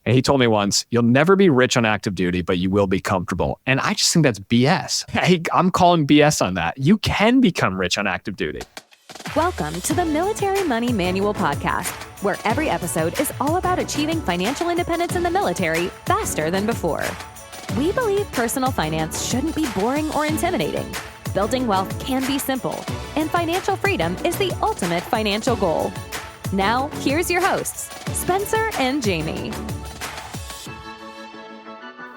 And he told me once, you'll never be rich on active duty, but you will be comfortable. And I just think that's BS. I'm calling BS on that. You can become rich on active duty. Welcome to the Military Money Manual podcast, where every episode is all about achieving financial independence in the military faster than before. We believe personal finance shouldn't be boring or intimidating. Building wealth can be simple, and financial freedom is the ultimate financial goal. Now, here's your hosts, Spencer and Jamie.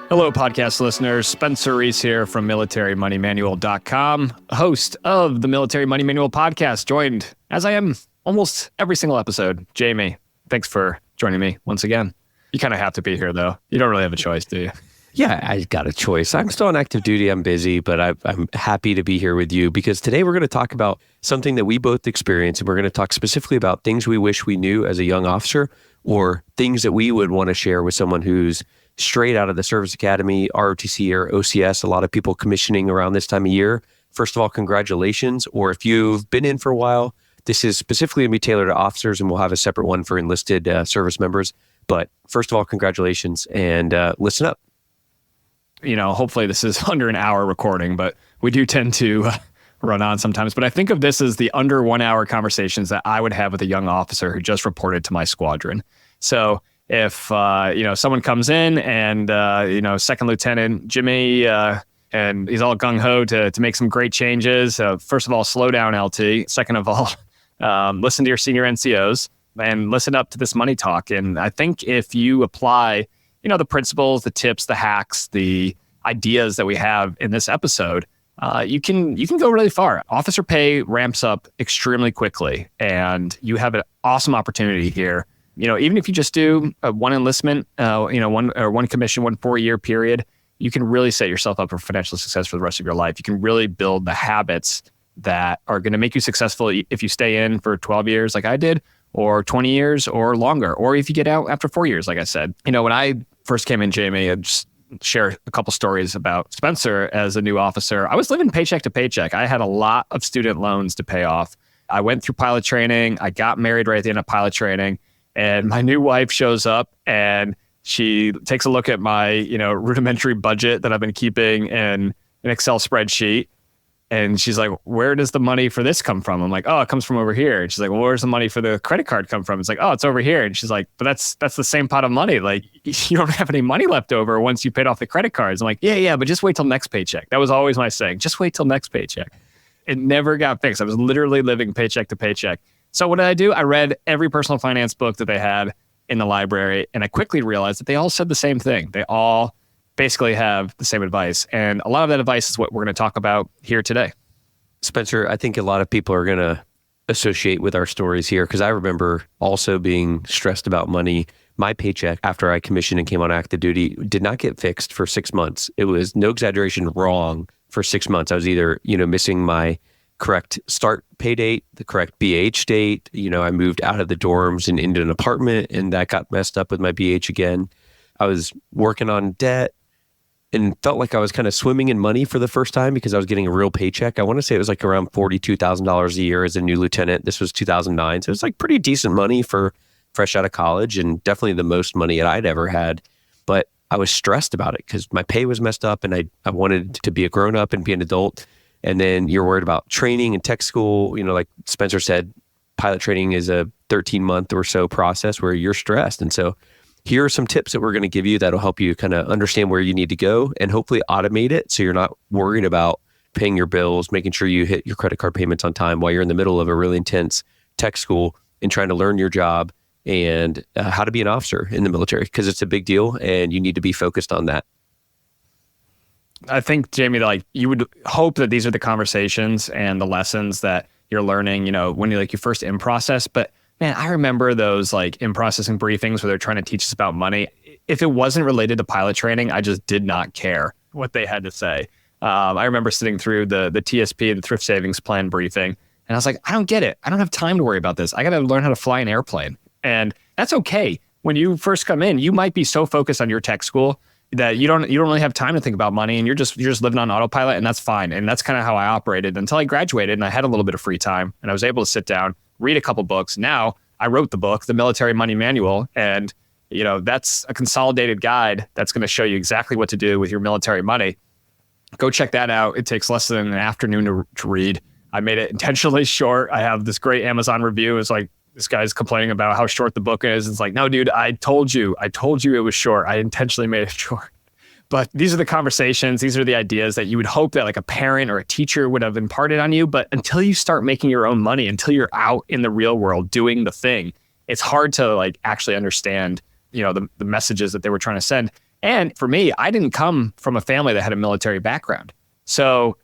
Hello, podcast listeners. Spencer Reese here from militarymoneymanual.com, host of the Military Money Manual podcast, joined, as I am almost every single episode. Jamie, thanks for joining me once again. You kind of have to be here, though. You don't really have a choice, do you? Yeah, I got a choice. I'm still on active duty. I'm busy, but I'm happy to be here with you because today we're going to talk about something that we both experience, and we're going to talk specifically about things we wish we knew as a young officer or things that we would want to share with someone who's straight out of the service academy, ROTC or OCS. A lot of people commissioning around this time of year. First of all, congratulations. Or if you've been in for a while, this is specifically going to be tailored to officers, and we'll have a separate one for enlisted service members. But first of all, congratulations, and listen up. You know, hopefully this is under an hour recording, but we do tend to run on sometimes. But I think of this as the under 1 hour conversations that I would have with a young officer who just reported to my squadron. So if, someone comes in and, Second Lieutenant Jimmy, and he's all gung-ho to make some great changes. First of all, slow down, LT. Second of all, listen to your senior NCOs and listen up to this money talk. And I think if you apply, the principles, the tips, the hacks, the ideas that we have in this episode, you can go really far. Officer pay ramps up extremely quickly, and you have an awesome opportunity here. Even if you just do one enlistment, one commission, 1 4-year period, you can really set yourself up for financial success for the rest of your life. You can really build the habits that are going to make you successful if you stay in for 12 years like I did, or 20 years or longer, or if you get out after 4 years, like I said. When I first came in, Jamie, I'd just share a couple stories about Spencer as a new officer. I was living paycheck to paycheck. I had a lot of student loans to pay off. I went through pilot training. I got married right at the end of pilot training. And my new wife shows up and she takes a look at my, rudimentary budget that I've been keeping in an Excel spreadsheet. And she's like, where does the money for this come from? I'm like, oh, it comes from over here. And she's like, well, where's the money for the credit card come from? It's like, oh, it's over here. And she's like, but that's the same pot of money. Like, you don't have any money left over once you paid off the credit cards. I'm like, yeah, but just wait till next paycheck. That was always my saying. Just wait till next paycheck. It never got fixed. I was literally living paycheck to paycheck. So what did I do? I read every personal finance book that they had in the library, and I quickly realized that they all said the same thing. They all basically have the same advice. And a lot of that advice is what we're going to talk about here today. Spencer, I think a lot of people are going to associate with our stories here because I remember also being stressed about money. My paycheck after I commissioned and came on active duty did not get fixed for 6 months. It was, no exaggeration, wrong for 6 months. I was either, missing my correct start pay date, the correct BH date. I moved out of the dorms and into an apartment, and that got messed up with my BH again. I was working on debt and felt like I was kind of swimming in money for the first time because I was getting a real paycheck. I want to say it was like around $42,000 a year as a new lieutenant. This was 2009. So it was like pretty decent money for fresh out of college, and definitely the most money that I'd ever had. But I was stressed about it because my pay was messed up, and I wanted to be a grown up and be an adult. And then you're worried about training and tech school. Like Spencer said, pilot training is a 13-month or so process where you're stressed. And so here are some tips that we're going to give you that'll help you kind of understand where you need to go and hopefully automate it so you're not worried about paying your bills, making sure you hit your credit card payments on time while you're in the middle of a really intense tech school and trying to learn your job and how to be an officer in the military, because it's a big deal and you need to be focused on that. I think, Jamie, you would hope that these are the conversations and the lessons that you're learning, when you're first in process. But man, I remember those in processing briefings where they're trying to teach us about money. If it wasn't related to pilot training, I just did not care what they had to say. I remember sitting through the TSP, the Thrift Savings Plan briefing, and I was like, I don't get it. I don't have time to worry about this. I got to learn how to fly an airplane. And that's okay. When you first come in, you might be so focused on your tech school that you don't really have time to think about money, and you're just living on autopilot, and that's fine. And that's kind of how I operated until I graduated and I had a little bit of free time and I was able to sit down, read a couple books. Now I wrote the book, The Military Money Manual, and That's a consolidated guide that's going to show you exactly what to do with your military money. Go check that out. It takes less than an afternoon to read. I made it intentionally short. I have this great Amazon review. It's like, this guy's complaining about how short the book is. It's like, no, dude, I told you it was short. I intentionally made it short. But these are the conversations. These are the ideas that you would hope that like a parent or a teacher would have imparted on you. But until you start making your own money, until you're out in the real world doing the thing, it's hard to like actually understand, the messages that they were trying to send. And for me, I didn't come from a family that had a military background. So,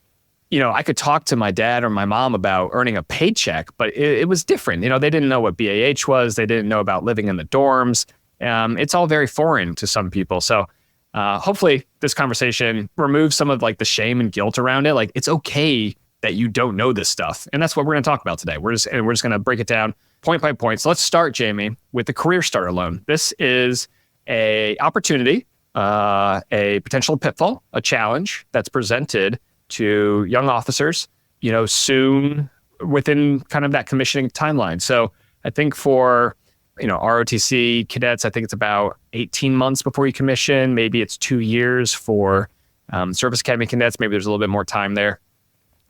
I could talk to my dad or my mom about earning a paycheck, but it was different. They didn't know what BAH was. They didn't know about living in the dorms. It's all very foreign to some people. So hopefully this conversation removes some of like the shame and guilt around it. Like, it's okay that you don't know this stuff. And that's what we're going to talk about today. We're just going to break it down point by point. So let's start, Jamie, with the Career Starter Loan. This is a opportunity, a potential pitfall, a challenge that's presented to young officers, soon within kind of that commissioning timeline. So I think for, ROTC cadets, I think it's about 18 months before you commission. Maybe it's 2 years for Service Academy cadets. Maybe there's a little bit more time there.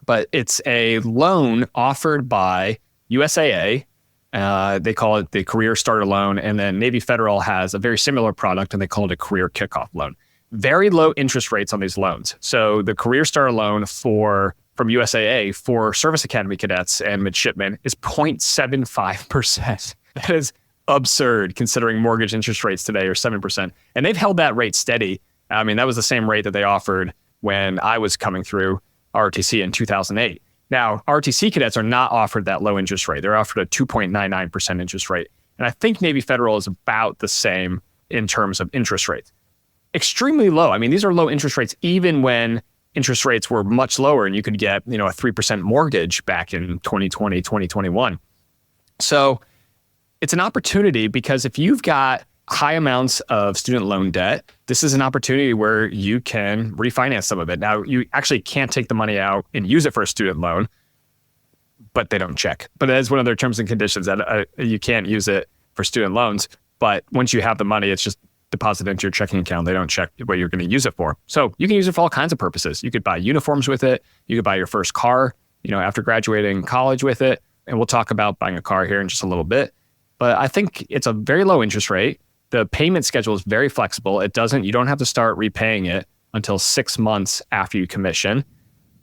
But it's a loan offered by USAA. They call it the Career Starter Loan. And then Navy Federal has a very similar product, and they call it a Career Kickoff Loan. Very low interest rates on these loans. So the Career Starter Loan from USAA for Service Academy cadets and midshipmen is 0.75%. That is absurd considering mortgage interest rates today are 7%. And they've held that rate steady. I mean, that was the same rate that they offered when I was coming through ROTC in 2008. Now, ROTC cadets are not offered that low interest rate. They're offered a 2.99% interest rate. And I think Navy Federal is about the same in terms of interest rates. Extremely low. I mean, these are low interest rates, even when interest rates were much lower and you could get, a 3% mortgage back in 2020, 2021. So it's an opportunity because if you've got high amounts of student loan debt, this is an opportunity where you can refinance some of it. Now, you actually can't take the money out and use it for a student loan, but they don't check. But that is one of their terms and conditions that you can't use it for student loans. But once you have the money, it's just deposit into your checking account. They don't check what you're going to use it for. So you can use it for all kinds of purposes. You could buy uniforms with it. You could buy your first car, after graduating college with it. And we'll talk about buying a car here in just a little bit. But I think it's a very low interest rate. The payment schedule is very flexible. You don't have to start repaying it until 6 months after you commission.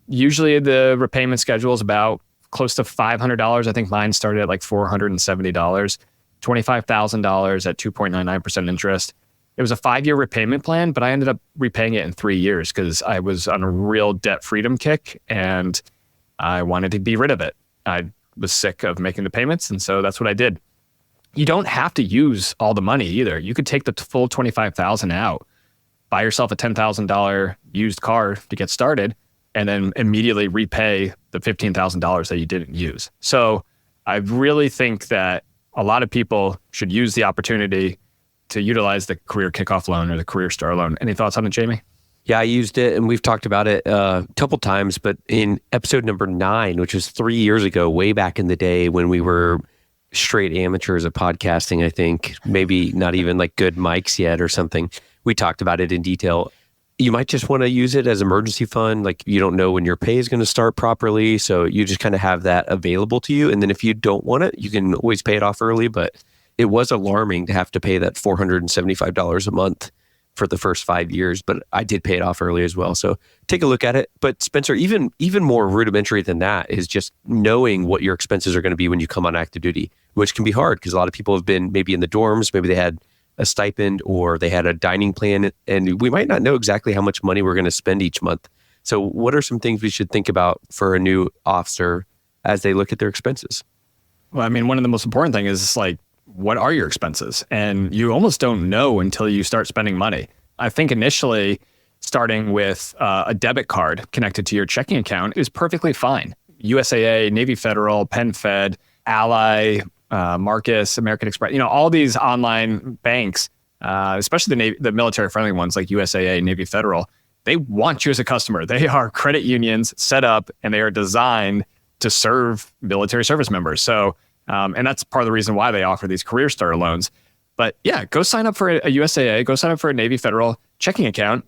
Usually the repayment schedule is about close to $500. I think mine started at like $470, $25,000 at 2.99% interest. It was a 5-year repayment plan, but I ended up repaying it in 3 years because I was on a real debt freedom kick and I wanted to be rid of it. I was sick of making the payments, and so that's what I did. You don't have to use all the money either. You could take the full $25,000 out, buy yourself a $10,000 used car to get started, and then immediately repay the $15,000 that you didn't use. So I really think that a lot of people should use the opportunity to utilize the Career Kickoff Loan or the Career Star Loan. Any thoughts on it, Jamie? Yeah, I used it, and we've talked about it a couple times, but in episode number 9, which was 3 years ago, way back in the day when we were straight amateurs of podcasting, I think, maybe not even like good mics yet or something, we talked about it in detail. You might just want to use it as emergency fund. Like, you don't know when your pay is going to start properly, so you just kind of have that available to you. And then if you don't want it, you can always pay it off early. But it was alarming to have to pay that $475 a month for the first 5 years, but I did pay it off early as well. So take a look at it. But Spencer, even more rudimentary than that is just knowing what your expenses are going to be when you come on active duty, which can be hard because a lot of people have been maybe in the dorms, maybe they had a stipend or they had a dining plan, and we might not know exactly how much money we're going to spend each month. So what are some things we should think about for a new officer as they look at their expenses? Well, I mean, one of the most important things is like, what are your expenses? And you almost don't know until you start spending money. I think initially starting with a debit card connected to your checking account is perfectly fine. USAA, Navy Federal, Penn Fed, Ally, Marcus, American Express, all these online banks, especially the military-friendly ones like USAA, Navy Federal, they want you as a customer. They are credit unions set up, and they are designed to serve military service members. So, and that's part of the reason why they offer these Career Starter loans. But yeah, go sign up for a USAA, go sign up for a Navy Federal checking account,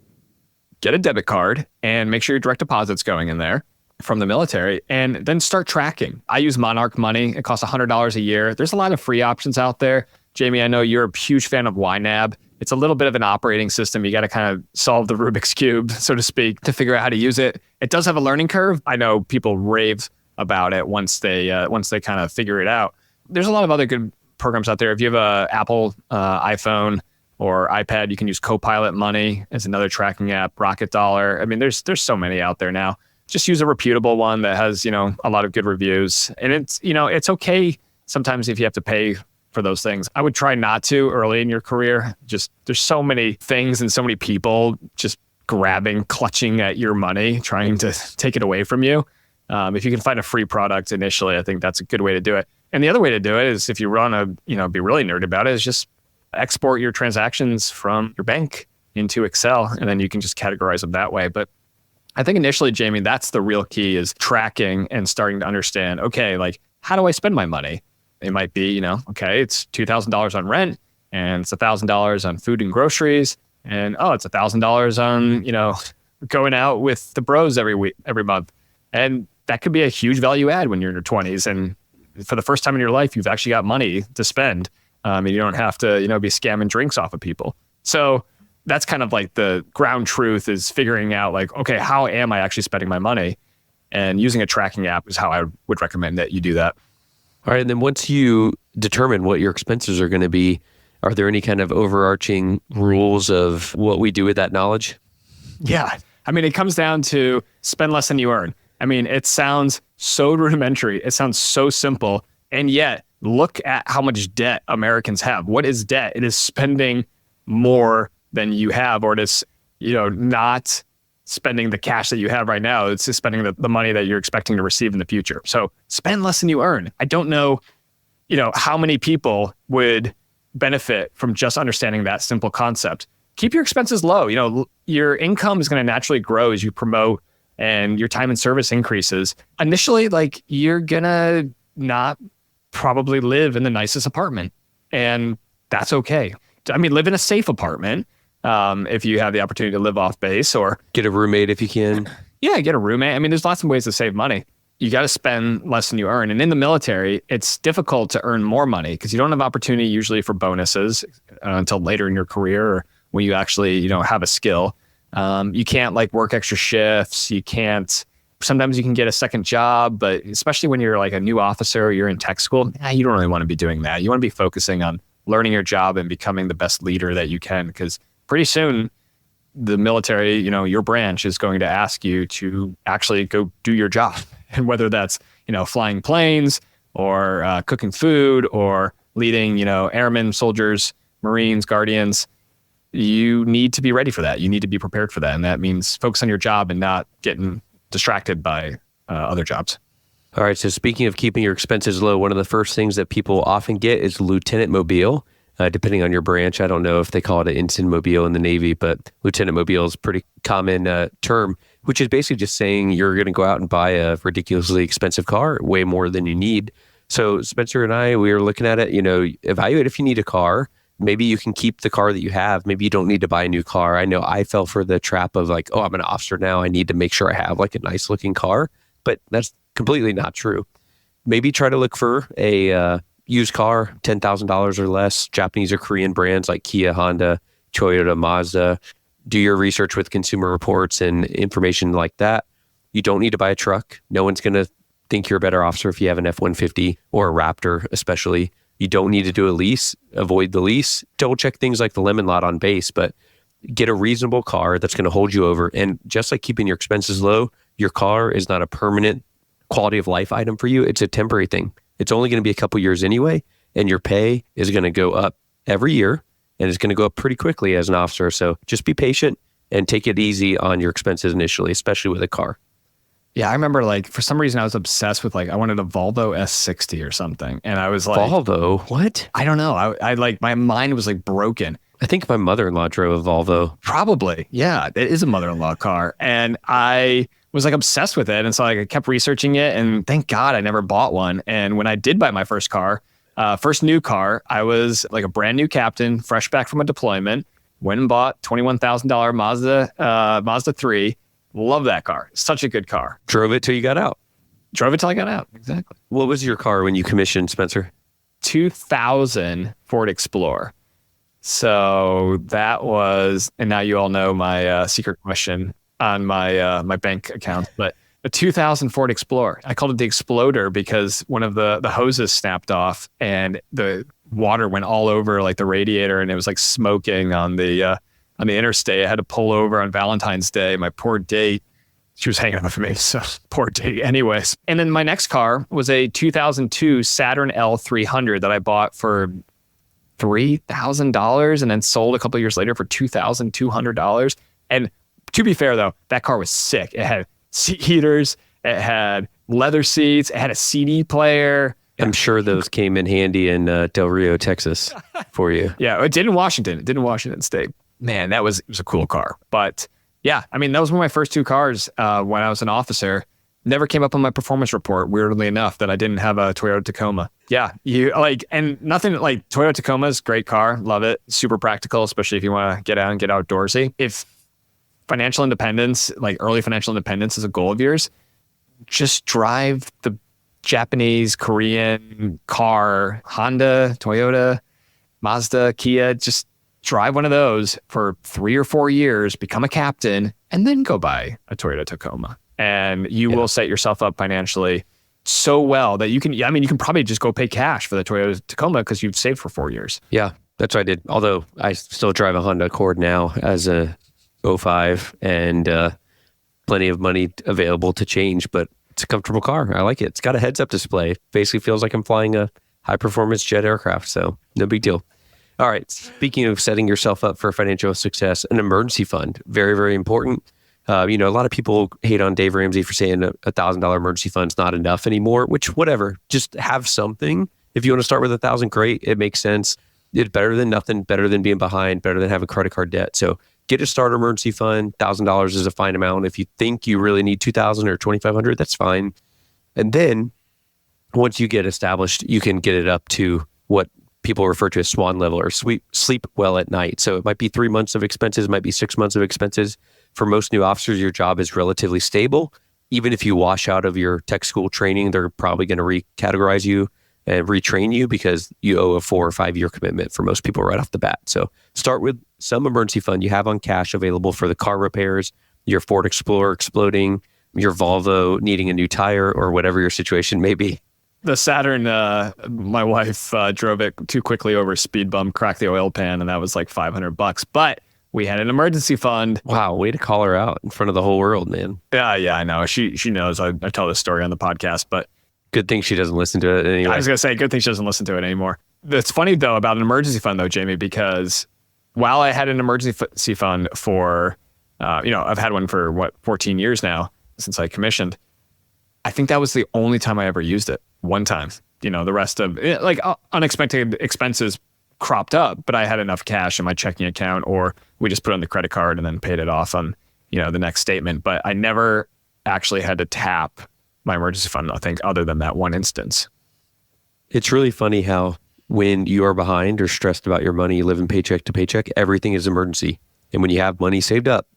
get a debit card, and make sure your direct deposit's going in there from the military, and then start tracking. I use Monarch Money. It costs $100 a year. There's a lot of free options out there. Jamie, I know you're a huge fan of YNAB. It's a little bit of an operating system. You got to kind of solve the Rubik's Cube, so to speak, to figure out how to use it. It does have a learning curve. I know people rave about it once they kind of figure it out. There's a lot of other good programs out there. If you have a Apple iPhone or iPad, you can use Copilot Money as another tracking app, Rocket Dollar. I mean, there's so many out there now. Just use a reputable one that has, a lot of good reviews. And it's okay sometimes if you have to pay for those things. I would try not to early in your career. Just there's so many things and so many people just clutching at your money, trying to take it away from you. If you can find a free product initially, I think that's a good way to do it. And the other way to do it is if you want to, be really nerd about it, is just export your transactions from your bank into Excel, and then you can just categorize them that way. But I think initially, Jamie, that's the real key, is tracking and starting to understand, okay, like, how do I spend my money? It might be, okay, it's $2,000 on rent, and it's $1,000 on food and groceries, and it's $1,000 on, going out with the bros every month. And that could be a huge value add when you're in your 20s. And for the first time in your life, you've actually got money to spend. And you don't have to, be scamming drinks off of people. So that's kind of like the ground truth, is figuring out like, okay, how am I actually spending my money? And using a tracking app is how I would recommend that you do that. All right. And then once you determine what your expenses are going to be, are there any kind of overarching rules of what we do with that knowledge? Yeah. I mean, it comes down to spend less than you earn. I mean, it sounds so rudimentary. It sounds so simple. And yet, look at how much debt Americans have. What is debt? It is spending more than you have, or it is, not spending the cash that you have right now. It's just spending the money that you're expecting to receive in the future. So spend less than you earn. I don't know, how many people would benefit from just understanding that simple concept. Keep your expenses low. Your income is going to naturally grow as you promote and your time in service increases. Initially, like, you're going to not probably live in the nicest apartment, and that's okay. I mean, live in a safe apartment if you have the opportunity to live off base, or get a roommate if you can. Yeah, get a roommate. I mean, there's lots of ways to save money. You got to spend less than you earn. And in the military, it's difficult to earn more money because you don't have opportunity usually for bonuses until later in your career, or when you actually, have a skill. You can't work extra shifts. You can't. Sometimes you can get a second job, but especially when you're like a new officer or you're in tech school, you don't really want to be doing that. You want to be focusing on learning your job and becoming the best leader that you can, because pretty soon the military, your branch is going to ask you to actually go do your job. And whether that's, flying planes or cooking food or leading, airmen, soldiers, Marines, Guardians, you need to be ready for that. You need to be prepared for that. And that means focus on your job and not getting distracted by other jobs. All right. So speaking of keeping your expenses low, one of the first things that people often get is Lieutenant Mobile. Depending on your branch, I don't know if they call it an Ensign Mobile in the Navy, but Lieutenant Mobile is a pretty common term, which is basically just saying you're going to go out and buy a ridiculously expensive car, way more than you need. So Spencer and I, we were looking at it, evaluate if you need a car. Maybe you can keep the car that you have. Maybe you don't need to buy a new car. I know I fell for the trap of like, I'm an officer now, I need to make sure I have like a nice looking car. But that's completely not true. Maybe try to look for a used car, $10,000 or less, Japanese or Korean brands like Kia, Honda, Toyota, Mazda. Do your research with Consumer Reports and information like that. You don't need to buy a truck. No one's going to think you're a better officer if you have an F-150 or a Raptor, especially. You don't need to do a lease. Avoid the lease. Double check things like the lemon lot on base, but get a reasonable car that's going to hold you over. And just like keeping your expenses low, your car is not a permanent quality of life item for you. It's a temporary thing. It's only going to be a couple years anyway, and your pay is going to go up every year, and it's going to go up pretty quickly as an officer. So just be patient and take it easy on your expenses initially, especially with a car. Yeah, I remember for some reason I was obsessed with I wanted a Volvo S60 or something. And I was like, Volvo? What? I don't know. I my mind was broken. I think my mother-in-law drove a Volvo. Probably. Yeah, it is a mother-in-law car. And I was obsessed with it. And so I kept researching it, and thank God I never bought one. And when I did buy my first car, First new car, I was like a brand new captain, fresh back from a deployment. Went and bought $21,000 Mazda 3. Love that car. Such a good car. Drove it till you got out. Drove it till I got out. Exactly. What was your car when you commissioned, Spencer? 2000 Ford Explorer. So that was, and now you all know my secret question on my my bank account, but a 2000 Ford Explorer. I called it the Exploder because one of the hoses snapped off and the water went all over like the radiator, and it was like smoking on the interstate. I had to pull over on Valentine's Day. My poor date, she was hanging out for me, so poor date. Anyways, and then my next car was a 2002 Saturn L300 that I bought for $3,000 and then sold a couple of years later for $2,200. And to be fair though, that car was sick. It had seat heaters, it had leather seats, it had a CD player. I'm sure those came in handy in Del Rio, Texas for you. Yeah, it did in Washington. It did in Washington State. Man, it was a cool car. But yeah, I mean, that was one of my first two cars when I was an officer. Never came up on my performance report, weirdly enough, that I didn't have a Toyota Tacoma. Yeah, and nothing like Toyota Tacoma is a great car. Love it. Super practical, especially if you want to get out and get outdoorsy. If financial independence, like early financial independence is a goal of yours, just drive the Japanese, Korean car, Honda, Toyota, Mazda, Kia. Just drive one of those for 3 or 4 years, become a captain, and then go buy a Toyota Tacoma. And you will set yourself up financially so well that you can probably just go pay cash for the Toyota Tacoma because you've saved for 4 years. Yeah, that's what I did. Although I still drive a Honda Accord now as a 05 and plenty of money available to change, but it's a comfortable car. I like it. It's got a heads-up display. Basically feels like I'm flying a high-performance jet aircraft, so no big deal. All right, speaking of setting yourself up for financial success, an emergency fund, very, very important. A lot of people hate on Dave Ramsey for saying a $1,000 emergency fund's not enough anymore, which whatever, just have something. If you want to start with $1,000, great. It makes sense. It's better than nothing, better than being behind, better than having credit card debt. So get a starter emergency fund. $1,000 is a fine amount. If you think you really need $2,000 or $2,500, that's fine. And then once you get established, you can get it up to what people refer to as swan level or sleep well at night. So it might be 3 months of expenses, it might be 6 months of expenses. For most new officers, your job is relatively stable. Even if you wash out of your tech school training, they're probably going to recategorize you and retrain you because you owe a 4 or 5 year commitment for most people right off the bat. So start with some emergency fund you have on cash available for the car repairs, your Ford Explorer exploding, your Volvo needing a new tire, or whatever your situation may be. The Saturn, my wife drove it too quickly over a speed bump, cracked the oil pan, and that was like $500. But we had an emergency fund. Wow, way to call her out in front of the whole world, man. Yeah, I know. She knows. I tell this story on the podcast, but good thing she doesn't listen to it anyway. I was gonna say, good thing she doesn't listen to it anymore. It's funny though about an emergency fund though, Jamie, because while I had an emergency fund for, I've had one for 14 years now since I commissioned. I think that was the only time I ever used it. One time. The rest of like unexpected expenses cropped up, but I had enough cash in my checking account, or we just put it on the credit card and then paid it off on, the next statement. But I never actually had to tap my emergency fund, I think, other than that one instance. It's really funny how when you are behind or stressed about your money, living paycheck to paycheck, everything is emergency. And when you have money saved up,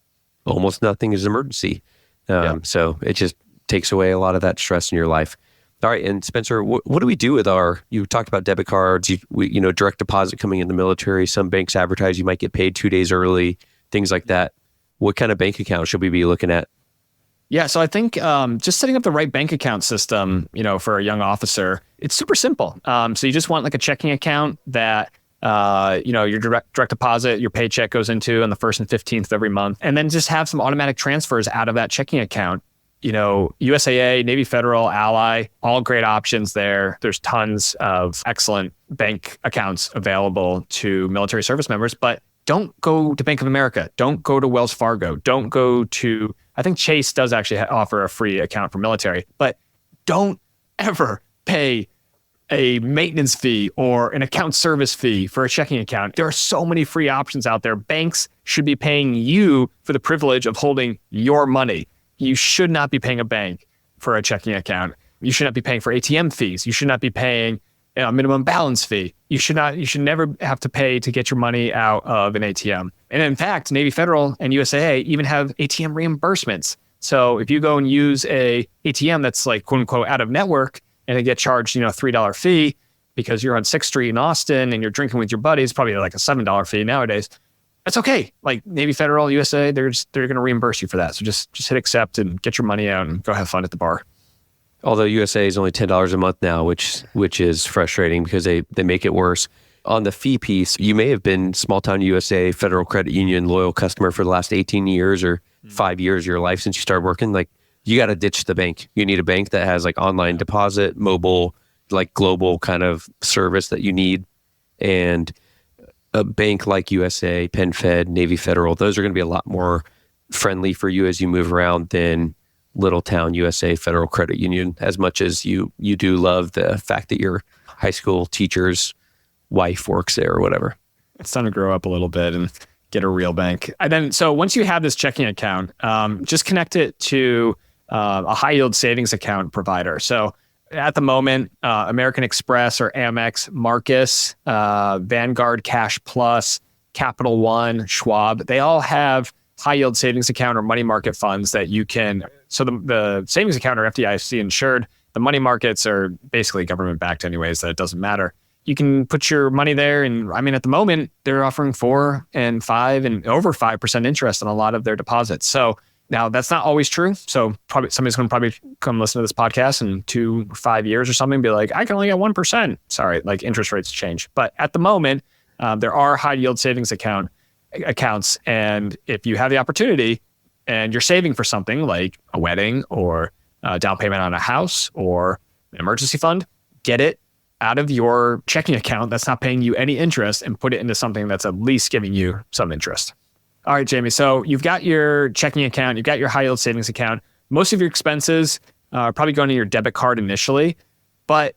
almost nothing is emergency. So it just takes away a lot of that stress in your life. All right. And Spencer, what do we do with you talked about debit cards, direct deposit coming in the military. Some banks advertise you might get paid 2 days early, things like that. What kind of bank account should we be looking at? Yeah. So I think just setting up the right bank account system, for a young officer, it's super simple. So you just want like a checking account that, your direct deposit, your paycheck goes into on the 1st and 15th of every month, and then just have some automatic transfers out of that checking account. USAA, Navy Federal, Ally, all great options there. There's tons of excellent bank accounts available to military service members, but don't go to Bank of America. Don't go to Wells Fargo. Don't go to, I think Chase does actually offer a free account for military, but don't ever pay a maintenance fee or an account service fee for a checking account. There are so many free options out there. Banks should be paying you for the privilege of holding your money. You should not be paying a bank for a checking account. You should not be paying for ATM fees. You should not be paying minimum balance fee. You should never have to pay to get your money out of an ATM. And in fact, Navy Federal and USAA even have ATM reimbursements. So if you go and use a ATM that's like quote unquote out of network and they get charged, $3 fee because you're on 6th Street in Austin and you're drinking with your buddies, probably like a $7 fee nowadays. That's okay. Like Navy Federal, USA, they're going to reimburse you for that. So just hit accept and get your money out and go have fun at the bar. Although USA is only $10 a month now, which is frustrating because they make it worse. On the fee piece, you may have been small town USA Federal Credit Union loyal customer for the last 18 years or 5 years of your life since you started working. Like you got to ditch the bank. You need a bank that has like online deposit, mobile, like global kind of service that you need. And a bank like USA, Penn Fed, Navy Federal, those are going to be a lot more friendly for you as you move around than little town USA Federal Credit Union, as much as you do love the fact that your high school teacher's wife works there or whatever. It's time to grow up a little bit and get a real bank. And then, so once you have this checking account, just connect it to a high yield savings account provider. So at the moment, American Express or Amex, Marcus, Vanguard Cash Plus, Capital One, Schwab, they all have high yield savings account or money market funds that you can. So the savings account are FDIC insured. The money markets are basically government backed anyways, that it doesn't matter. You can put your money there. And I mean, at the moment, they're offering 4 and 5 and over 5% interest on a lot of their deposits. So now that's not always true. So probably somebody's going to probably come listen to this podcast in 2 or 5 years or something and be like, I can only get 1%. Sorry, like interest rates change. But at the moment, there are high yield savings accounts. And if you have the opportunity and you're saving for something like a wedding or a down payment on a house or an emergency fund, get it out of your checking account that's not paying you any interest and put it into something that's at least giving you some interest. All right, Jamie. So you've got your checking account, you've got your high yield savings account. Most of your expenses are probably going to your debit card initially, but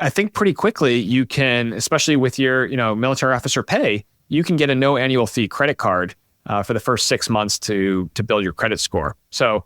I think pretty quickly you can, especially with your military officer pay, you can get a no annual fee credit card for the first 6 months to build your credit score. So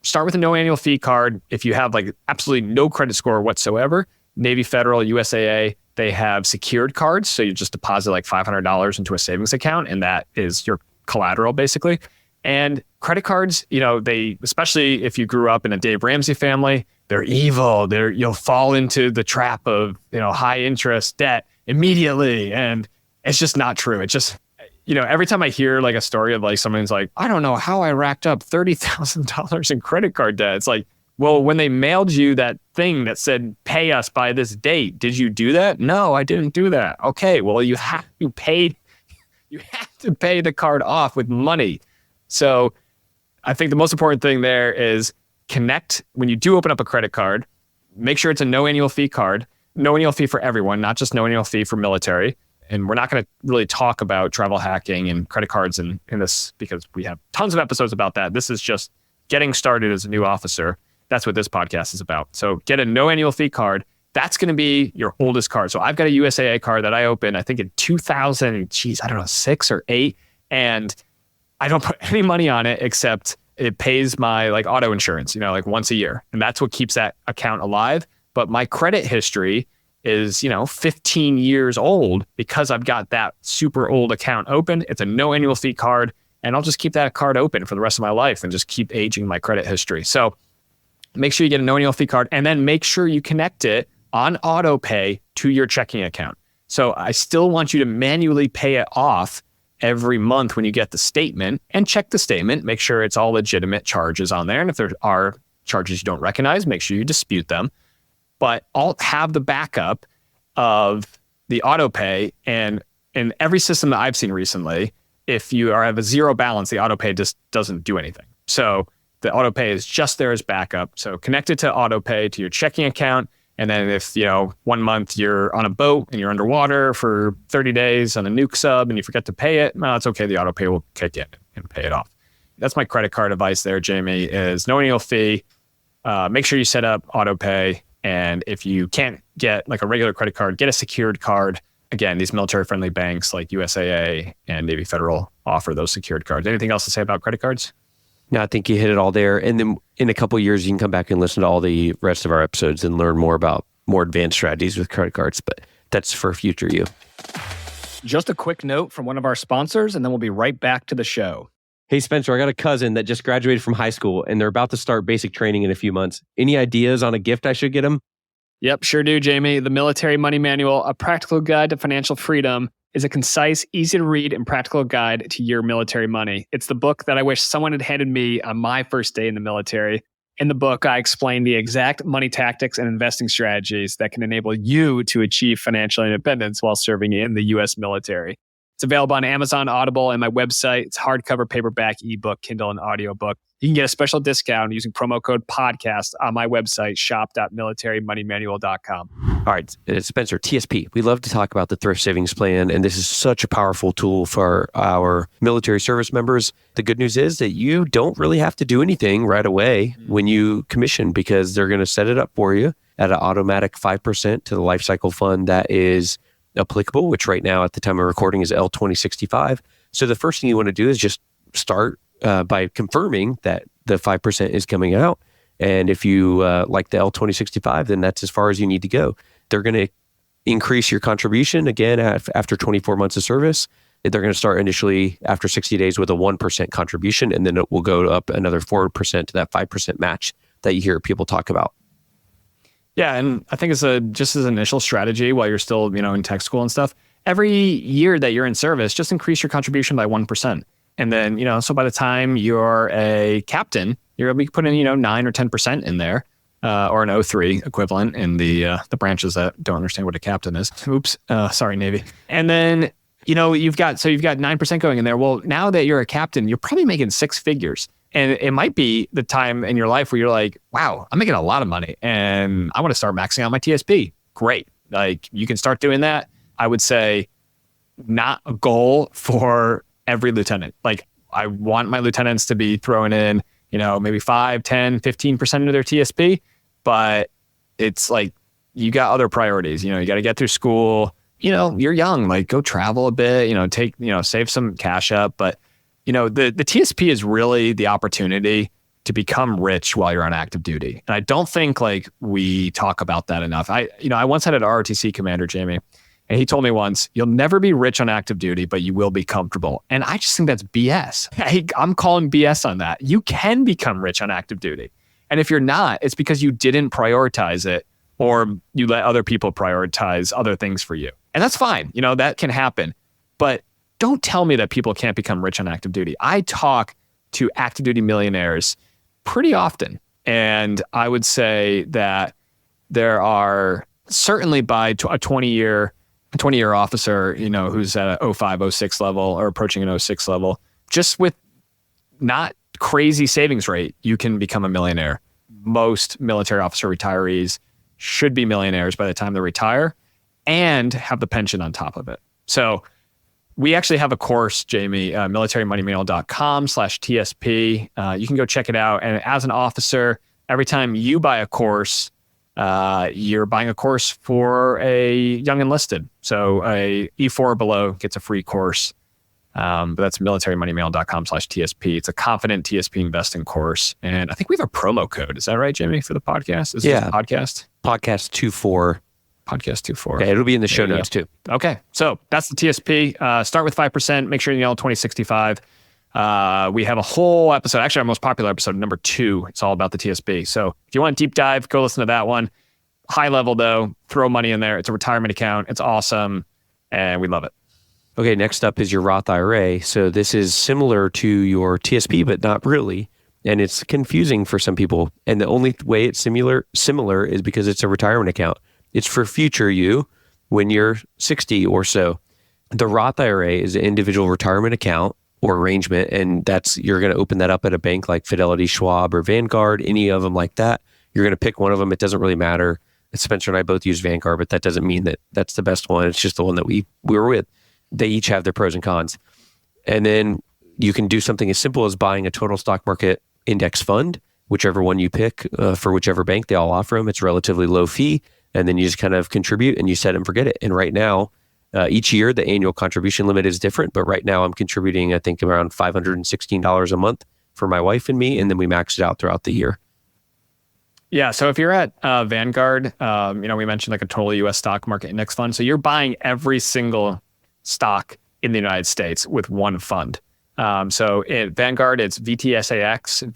start with a no annual fee card. If you have like absolutely no credit score whatsoever, Navy Federal, USAA, they have secured cards. So you just deposit like $500 into a savings account and that is your collateral basically. And credit cards, they, especially if you grew up in a Dave Ramsey family, they're evil. You'll fall into the trap of, high interest debt immediately. And it's just not true. It's just, every time I hear like a story of like someone's like, I don't know how I racked up $30,000 in credit card debt. It's like, well, when they mailed you that thing that said, pay us by this date, did you do that? No, I didn't do that. Okay, well, you have to pay the card off with money. So I think the most important thing there is connect when you do open up a credit card, make sure it's a no annual fee card, no annual fee for everyone, not just no annual fee for military. And we're not going to really talk about travel hacking and credit cards in this because we have tons of episodes about that. This is just getting started as a new officer. That's what this podcast is about. So get a no annual fee card. That's going to be your oldest card. So I've got a USAA card that I opened, I think in 6 or 8. And I don't put any money on it except it pays my like auto insurance, like once a year. And that's what keeps that account alive. But my credit history is, 15 years old because I've got that super old account open. It's a no annual fee card. And I'll just keep that card open for the rest of my life and just keep aging my credit history. So make sure you get a no annual fee card and then make sure you connect it on auto pay to your checking account. So I still want you to manually pay it off every month when you get the statement and check the statement, make sure it's all legitimate charges on there. And if there are charges you don't recognize, make sure you dispute them. But I'll have the backup of the auto pay. And in every system that I've seen recently, if you have a zero balance, the auto pay just doesn't do anything. So the auto pay is just there as backup. So connect it to auto pay to your checking account. And then if, 1 month you're on a boat and you're underwater for 30 days on a nuke sub and you forget to pay it, well, it's okay. The auto pay will kick in and pay it off. That's my credit card advice there, Jamie, is no annual fee. Make sure you set up auto pay. And if you can't get like a regular credit card, get a secured card. Again, these military-friendly banks like USAA and Navy Federal offer those secured cards. Anything else to say about credit cards? No, I think you hit it all there. And then in a couple of years, you can come back and listen to all the rest of our episodes and learn more about more advanced strategies with credit cards, but that's for future you. Just a quick note from one of our sponsors, and then we'll be right back to the show. Hey, Spencer, I got a cousin that just graduated from high school and they're about to start basic training in a few months. Any ideas on a gift I should get him? Yep, sure do, Jamie. The Military Money Manual, A Practical Guide to Financial Freedom, is a concise, easy to read, and practical guide to your military money. It's the book that I wish someone had handed me on my first day in the military. In the book, I explain the exact money tactics and investing strategies that can enable you to achieve financial independence while serving in the U.S. military. It's available on Amazon, Audible, and my website. It's hardcover, paperback, ebook, Kindle, and audiobook. You can get a special discount using promo code podcast on my website, shop.militarymoneymanual.com. All right, Spencer, TSP. We love to talk about the thrift savings plan, and this is such a powerful tool for our military service members. The good news is that you don't really have to do anything right away when you commission, because they're going to set it up for you at an automatic 5% to the life cycle fund that is applicable, which right now at the time of recording is L2065. So the first thing you want to do is just start by confirming that the 5% is coming out. And if you like the L2065, then that's as far as you need to go. They're going to increase your contribution again after 24 months of service. They're going to start initially after 60 days with a 1% contribution, and then it will go up another 4% to that 5% match that you hear people talk about. Yeah, and I think it's just as an initial strategy while you're still, in tech school and stuff. Every year that you're in service, just increase your contribution by 1%. And then, so by the time you're a captain, you're going to be putting, 9 or 10% in there, or an O3 equivalent in the branches that don't understand what a captain is. Oops, sorry, Navy. And then, you've got 9% going in there. Well, now that you're a captain, you're probably making 6 figures. And it might be the time in your life where you're like, wow, I'm making a lot of money and I want to start maxing out my TSP. Great. Like, you can start doing that. I would say not a goal for every lieutenant. Like, I want my lieutenants to be throwing in, maybe 5, 10, 15% of their TSP, but it's like, you got other priorities. You got to get through school. You're young, like, go travel a bit, save some cash up. But the TSP is really the opportunity to become rich while you're on active duty. And I don't think we talk about that enough. I once had an ROTC commander, Jamie, and he told me once, you'll never be rich on active duty, but you will be comfortable. And I just think that's BS. I'm calling BS on that. You can become rich on active duty. And if you're not, it's because you didn't prioritize it, or you let other people prioritize other things for you. And that's fine. That can happen. But don't tell me that people can't become rich on active duty. I talk to active duty millionaires pretty often. And I would say that there are certainly by a 20-year officer, who's at a 05, 06 level or approaching an 06 level, just with not crazy savings rate, you can become a millionaire. Most military officer retirees should be millionaires by the time they retire and have the pension on top of it. So we actually have a course, Jamie, militarymoneymanual.com/TSP. You can go check it out. And as an officer, every time you buy a course, you're buying a course for a young enlisted. So a E4 or below gets a free course. But that's militarymoneymanual.com/TSP. It's a confident TSP investing course. And I think we have a promo code. Is that right, Jamie, for the podcast? Is this a podcast? Podcast 24. Podcast 24. Okay, it'll be in the show notes too. Okay, so that's the TSP. Start with 5%. Make sure you know 2065. We have a whole episode, actually our most popular episode, number 2. It's all about the TSP. So if you want a deep dive, go listen to that one. High level though, throw money in there. It's a retirement account. It's awesome. And we love it. Okay, next up is your Roth IRA. So this is similar to your TSP, but not really. And it's confusing for some people. And the only way it's similar is because it's a retirement account. It's for future you when you're 60 or so. The Roth IRA is an individual retirement account or arrangement, and you're going to open that up at a bank like Fidelity, Schwab, or Vanguard, any of them like that. You're going to pick one of them. It doesn't really matter. Spencer and I both use Vanguard, but that doesn't mean that that's the best one. It's just the one that we were with. They each have their pros and cons. And then you can do something as simple as buying a total stock market index fund, whichever one you pick for whichever bank. They all offer them. It's a relatively low fee. And then you just kind of contribute and you set and forget it. And right now, each year, the annual contribution limit is different. But right now, I'm contributing, I think, around $516 a month for my wife and me. And then we max it out throughout the year. Yeah. So if you're at Vanguard, we mentioned like a total US stock market index fund. So you're buying every single stock in the United States with one fund. So at Vanguard, it's VTSAX.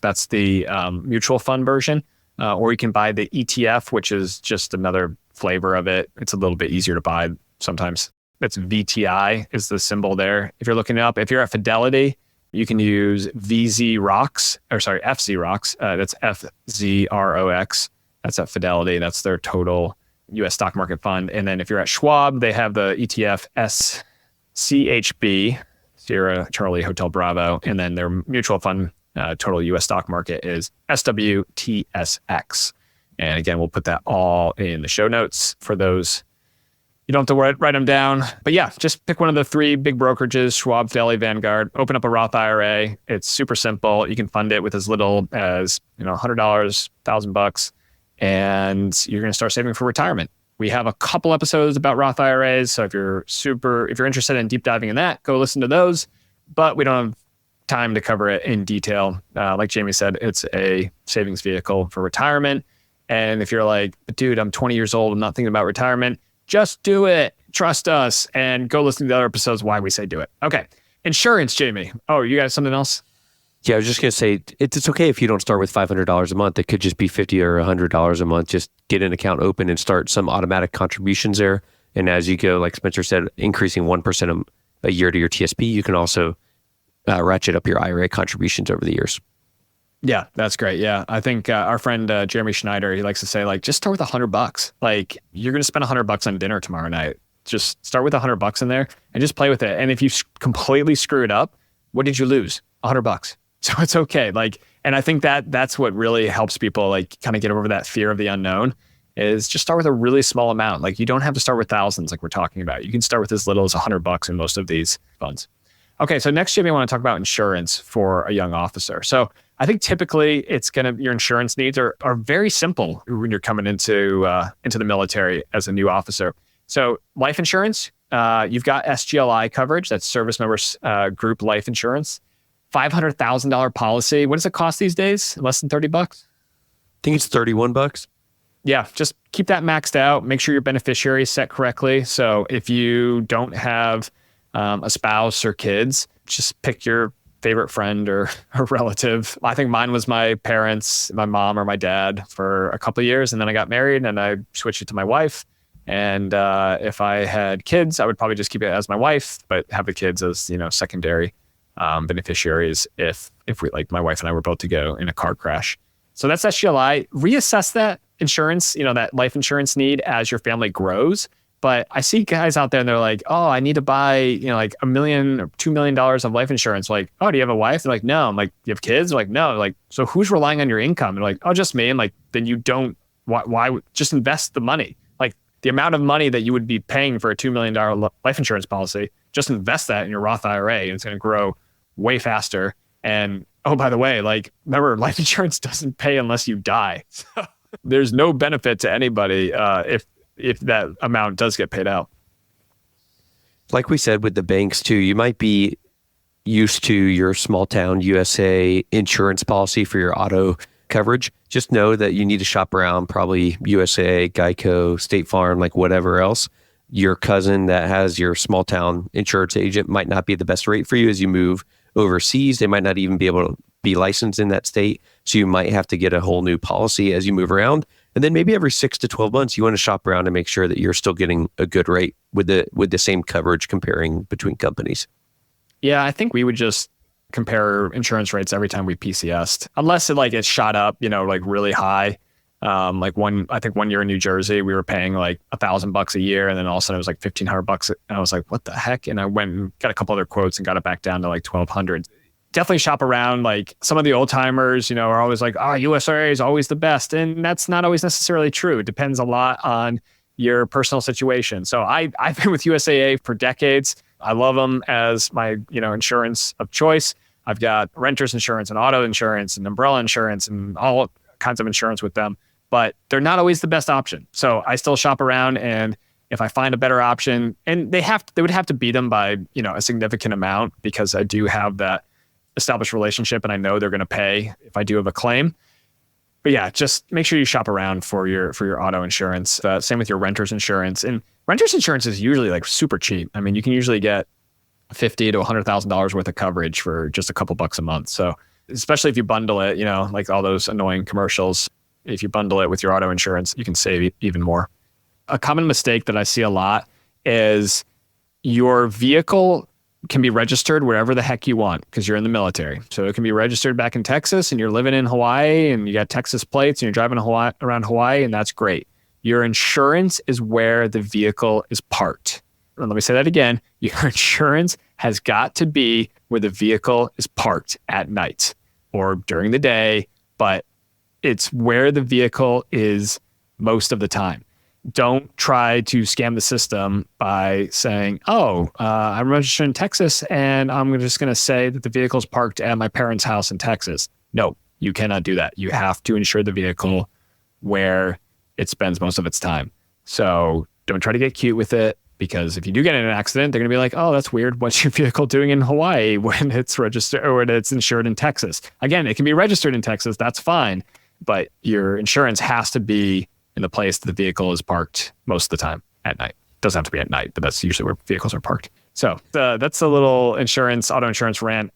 That's the mutual fund version. Or you can buy the ETF, which is just another flavor of it. It's a little bit easier to buy sometimes. That's VTI is the symbol there. If you're looking it up, if you're at Fidelity, you can use FZROX. That's FZROX. That's at Fidelity. That's their total US stock market fund. And then if you're at Schwab, they have the ETF SCHB, Sierra Charlie Hotel Bravo. And then their mutual fund total US stock market is SWTSX. And again, we'll put that all in the show notes for those. You don't have to write them down. But yeah, just pick one of the three big brokerages, Schwab, Fidelity, Vanguard, open up a Roth IRA. It's super simple. You can fund it with as little as $100, $1,000, and you're going to start saving for retirement. We have a couple episodes about Roth IRAs. So if you're interested in deep diving in that, go listen to those. But we don't have time to cover it in detail. Like Jamie said, it's a savings vehicle for retirement. And if you're like, dude, I'm 20 years old, I'm not thinking about retirement, just do it. Trust us, and go listen to the other episodes why we say do it. Okay. Insurance, Jamie. Oh, you got something else? Yeah, I was just going to say, it's okay if you don't start with $500 a month. It could just be $50 or $100 a month. Just get an account open and start some automatic contributions there. And as you go, like Spencer said, increasing 1% a year to your TSP, you can also ratchet up your IRA contributions over the years. Yeah, that's great. Yeah. I think our friend Jeremy Schneider, he likes to say, like, just start with $100. Like, you're going to spend $100 on dinner tomorrow night. Just start with $100 in there and just play with it. And if you completely screw it up, what did you lose? $100. So it's okay. Like, and I think that's what really helps people like kind of get over that fear of the unknown is just start with a really small amount. Like, you don't have to start with thousands like we're talking about. You can start with as little as $100 in most of these funds. Okay, so next, Jimmy, I want to talk about insurance for a young officer. So I think typically your insurance needs are very simple when you're coming into the military as a new officer. So life insurance, you've got SGLI coverage, that's service members group life insurance, $500,000 policy. What does it cost these days? Less than $30? I think it's $31. Yeah, just keep that maxed out. Make sure your beneficiary is set correctly. So if you don't have a spouse or kids, just pick your favorite friend or relative. I think mine was my parents, my mom or my dad for a couple of years. And then I got married and I switched it to my wife. And if I had kids, I would probably just keep it as my wife, but have the kids as, secondary beneficiaries if we, like my wife and I were both to go in a car crash. So that's SGLI. Reassess that insurance, that life insurance need as your family grows. But I see guys out there and they're like, oh, I need to buy, like $1 million or $2 million of life insurance. Like, oh, do you have a wife? They're like, no. I'm like, you have kids? They're like, no. Like, so who's relying on your income? They're like, oh, just me. I'm like, then you don't, why just invest the money? Like the amount of money that you would be paying for a $2 million life insurance policy, just invest that in your Roth IRA and it's going to grow way faster. And oh, by the way, like remember, life insurance doesn't pay unless you die. There's no benefit to anybody if that amount does get paid out. Like we said with the banks too, you might be used to your small town USA insurance policy for your auto coverage. Just know that you need to shop around, probably USA, Geico, State Farm, like whatever else. Your cousin that has your small town insurance agent might not be the best rate for you as you move overseas. They might not even be able to be licensed in that state. So you might have to get a whole new policy as you move around. And then maybe every 6 to 12 months, you want to shop around and make sure that you're still getting a good rate with the same coverage comparing between companies. Yeah, I think we would just compare insurance rates every time we PCS'd, unless it shot up, like really high. I think one year in New Jersey, we were paying like $1,000 a year, and then all of a sudden it was like $1,500. And I was like, what the heck? And I went and got a couple other quotes and got it back down to like $1,200. Definitely shop around. Like some of the old timers, are always like, USAA is always the best. And that's not always necessarily true. It depends a lot on your personal situation. So I've been with USAA for decades. I love them as my, insurance of choice. I've got renter's insurance and auto insurance and umbrella insurance and all kinds of insurance with them, but they're not always the best option. So I still shop around, and if I find a better option, and they would have to beat them by, a significant amount, because I do have that established relationship and I know they're going to pay if I do have a claim. But yeah, just make sure you shop around for your auto insurance. Same with your renter's insurance. And renter's insurance is usually like super cheap. I mean, you can usually get $50,000 to $100,000 worth of coverage for just a couple bucks a month. So especially if you bundle it, like all those annoying commercials, if you bundle it with your auto insurance, you can save even more. A common mistake that I see a lot is your vehicle can be registered wherever the heck you want because you're in the military. So it can be registered back in Texas and you're living in Hawaii and you got Texas plates and you're driving around Hawaii, and that's great. Your insurance is where the vehicle is parked. And let me say that again. Your insurance has got to be where the vehicle is parked at night or during the day, but it's where the vehicle is most of the time. Don't try to scam the system by saying, I'm registered in Texas and I'm just going to say that the vehicle is parked at my parents' house in Texas. No, you cannot do that. You have to insure the vehicle where it spends most of its time. So don't try to get cute with it, because if you do get in an accident, they're going to be like, oh, that's weird. What's your vehicle doing in Hawaii when it's registered or when it's insured in Texas? Again, it can be registered in Texas. That's fine. But your insurance has to be in the place that the vehicle is parked most of the time at night. Doesn't have to be at night, but that's usually where vehicles are parked. So that's a little auto insurance rant.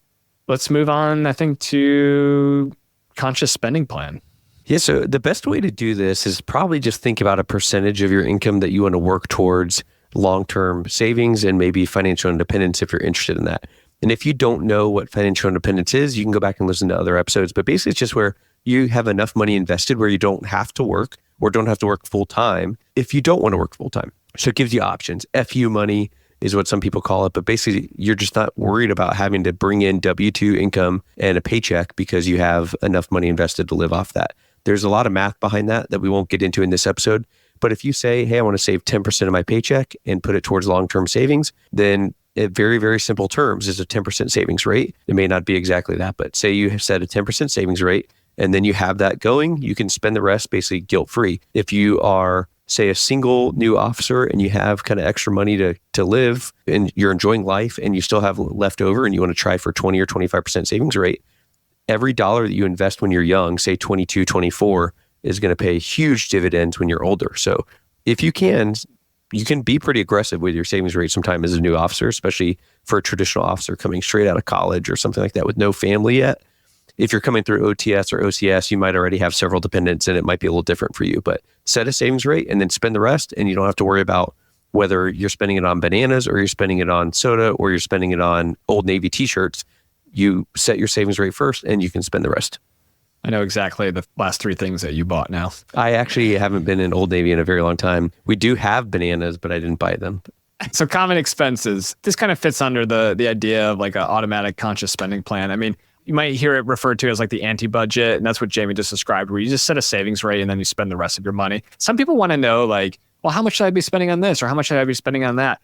Let's move on, I think, to conscious spending plan. Yeah, so the best way to do this is probably just think about a percentage of your income that you want to work towards long-term savings and maybe financial independence if you're interested in that. And if you don't know what financial independence is, you can go back and listen to other episodes. But basically, it's just where you have enough money invested where you don't have to work or don't have to work full time if you don't want to work full time. So it gives you options. FU money is what some people call it, but basically you're just not worried about having to bring in W-2 income and a paycheck because you have enough money invested to live off that. There's a lot of math behind that we won't get into in this episode. But if you say, hey, I want to save 10% of my paycheck and put it towards long-term savings, then in very, very simple terms is a 10% savings rate. It may not be exactly that, but say you have set a 10% savings rate and then you have that going, you can spend the rest basically guilt-free. If you are, say, a single new officer and you have kind of extra money to live and you're enjoying life and you still have left over and you want to try for 20 or 25% savings rate, every dollar that you invest when you're young, say 22, 24, is going to pay huge dividends when you're older. So if you can be pretty aggressive with your savings rate sometime as a new officer, especially for a traditional officer coming straight out of college or something like that with no family yet. If you're coming through OTS or OCS, you might already have several dependents and it might be a little different for you, but set a savings rate and then spend the rest. And you don't have to worry about whether you're spending it on bananas or you're spending it on soda or you're spending it on Old Navy t-shirts. You set your savings rate first and you can spend the rest. I know exactly the last three things that you bought now. I actually haven't been in Old Navy in a very long time. We do have bananas, but I didn't buy them. So common expenses. This kind of fits under the idea of like an automatic conscious spending plan. I mean, you might hear it referred to as like the anti-budget, and that's what Jamie just described, where you just set a savings rate and then you spend the rest of your money. Some people want to know like, well, how much should I be spending on this or how much should I be spending on that?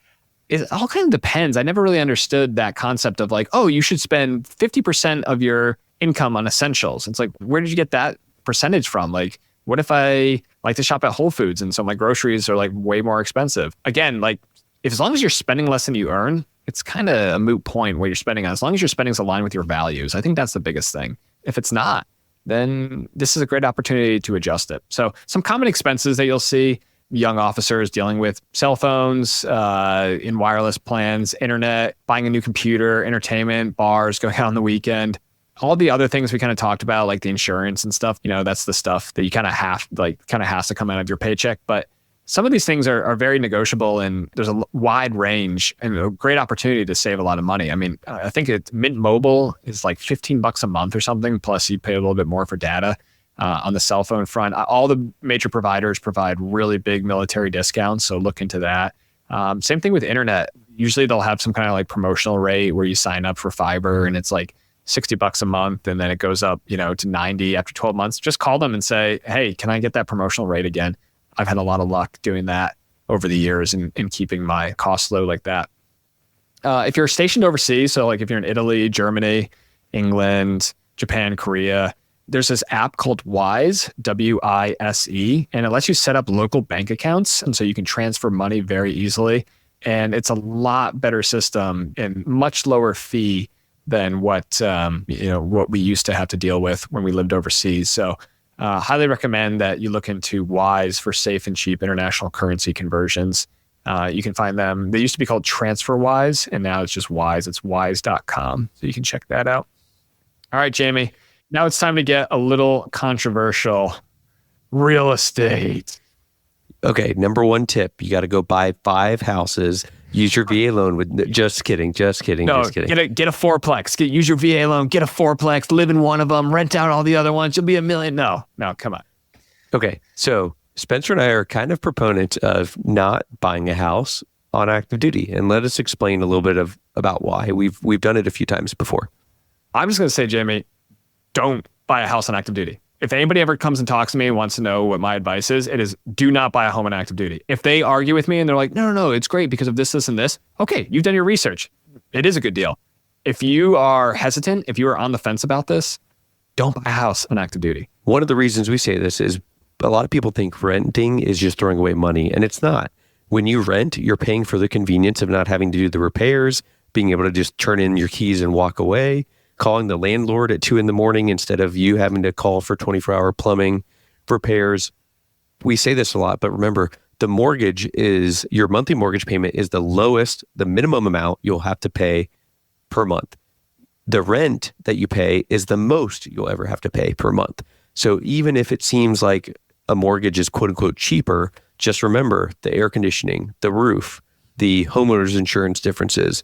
It all kind of depends. I never really understood that concept of like, oh, you should spend 50% of your income on essentials. It's like, where did you get that percentage from? Like, what if I like to shop at Whole Foods and so my groceries are like way more expensive? Again, like if as long as you're spending less than you earn, it's kind of a moot point what you're spending on. As long as your spending is aligned with your values, I think that's the biggest thing. If it's not, then this is a great opportunity to adjust it. So some common expenses that you'll see young officers dealing with: cell phones, in wireless plans, internet, buying a new computer, entertainment, bars, going out on the weekend. All the other things we kind of talked about, like the insurance and stuff, that's the stuff that you kind of has to come out of your paycheck. But some of these things are very negotiable, and there's a wide range and a great opportunity to save a lot of money. I mean, I think Mint Mobile is like $15 a month or something. Plus you pay a little bit more for data. On the cell phone front, all the major providers provide really big military discounts. So look into that. Same thing with internet. Usually they'll have some kind of like promotional rate where you sign up for fiber and it's like $60 a month, and then it goes up, to 90 after 12 months. Just call them and say, hey, can I get that promotional rate again? I've had a lot of luck doing that over the years and keeping my costs low like that. If you're stationed overseas, so like if you're in Italy, Germany, England, Japan, Korea, there's this app called Wise, W-I-S-E, and it lets you set up local bank accounts. And so you can transfer money very easily. And it's a lot better system and much lower fee than what we used to have to deal with when we lived overseas. So Highly recommend that you look into Wise for safe and cheap international currency conversions. You can find them. They used to be called TransferWise, and now it's just Wise. It's wise.com. So you can check that out. All right, Jamie. Now it's time to get a little controversial. Real estate. Okay, number one tip. You got to go buy 5 houses. Use your VA loan with... Just kidding. Get a fourplex. Use your VA loan. Get a fourplex. Live in one of them. Rent out all the other ones. You'll be $1 million. No, come on. Okay, so Spencer and I are kind of proponents of not buying a house on active duty, and let us explain a little bit about why. We've done it a few times before. I'm just going to say, Jamie, don't buy a house on active duty. If anybody ever comes and talks to me and wants to know what my advice is, it is do not buy a home on active duty. If they argue with me and they're like, no, it's great because of this, this, and this. Okay, you've done your research. It is a good deal. If you are hesitant, if you are on the fence about this, don't buy a house on active duty. One of the reasons we say this is a lot of people think renting is just throwing away money, and it's not. When you rent, you're paying for the convenience of not having to do the repairs, being able to just turn in your keys and walk away, calling the landlord at 2 a.m. instead of you having to call for 24-hour plumbing repairs. We say this a lot, but remember, the mortgage is, your monthly mortgage payment is the lowest, the minimum amount you'll have to pay per month. The rent that you pay is the most you'll ever have to pay per month. So even if it seems like a mortgage is quote unquote cheaper, just remember the air conditioning, the roof, the homeowner's insurance differences,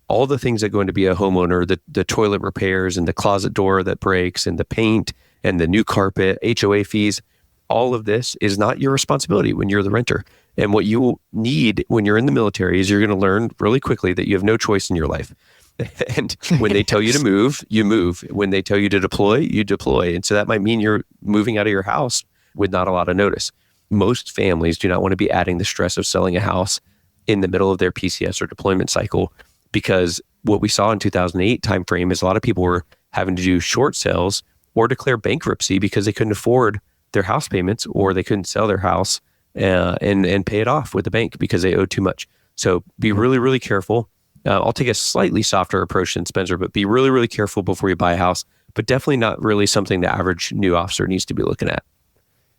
all the things that go into be a homeowner, the toilet repairs and the closet door that breaks and the paint and the new carpet, HOA fees, all of this is not your responsibility when you're the renter. And what you will need when you're in the military is you're going to learn really quickly that you have no choice in your life. And when they tell you to move, you move. When they tell you to deploy, you deploy. And so that might mean you're moving out of your house with not a lot of notice. Most families do not want to be adding the stress of selling a house in the middle of their PCS or deployment cycle, because what we saw in 2008 timeframe is a lot of people were having to do short sales or declare bankruptcy because they couldn't afford their house payments, or they couldn't sell their house and pay it off with the bank because they owed too much. So be really, really careful. I'll take a slightly softer approach than Spencer, but be really, really careful before you buy a house, but definitely not really something the average new officer needs to be looking at.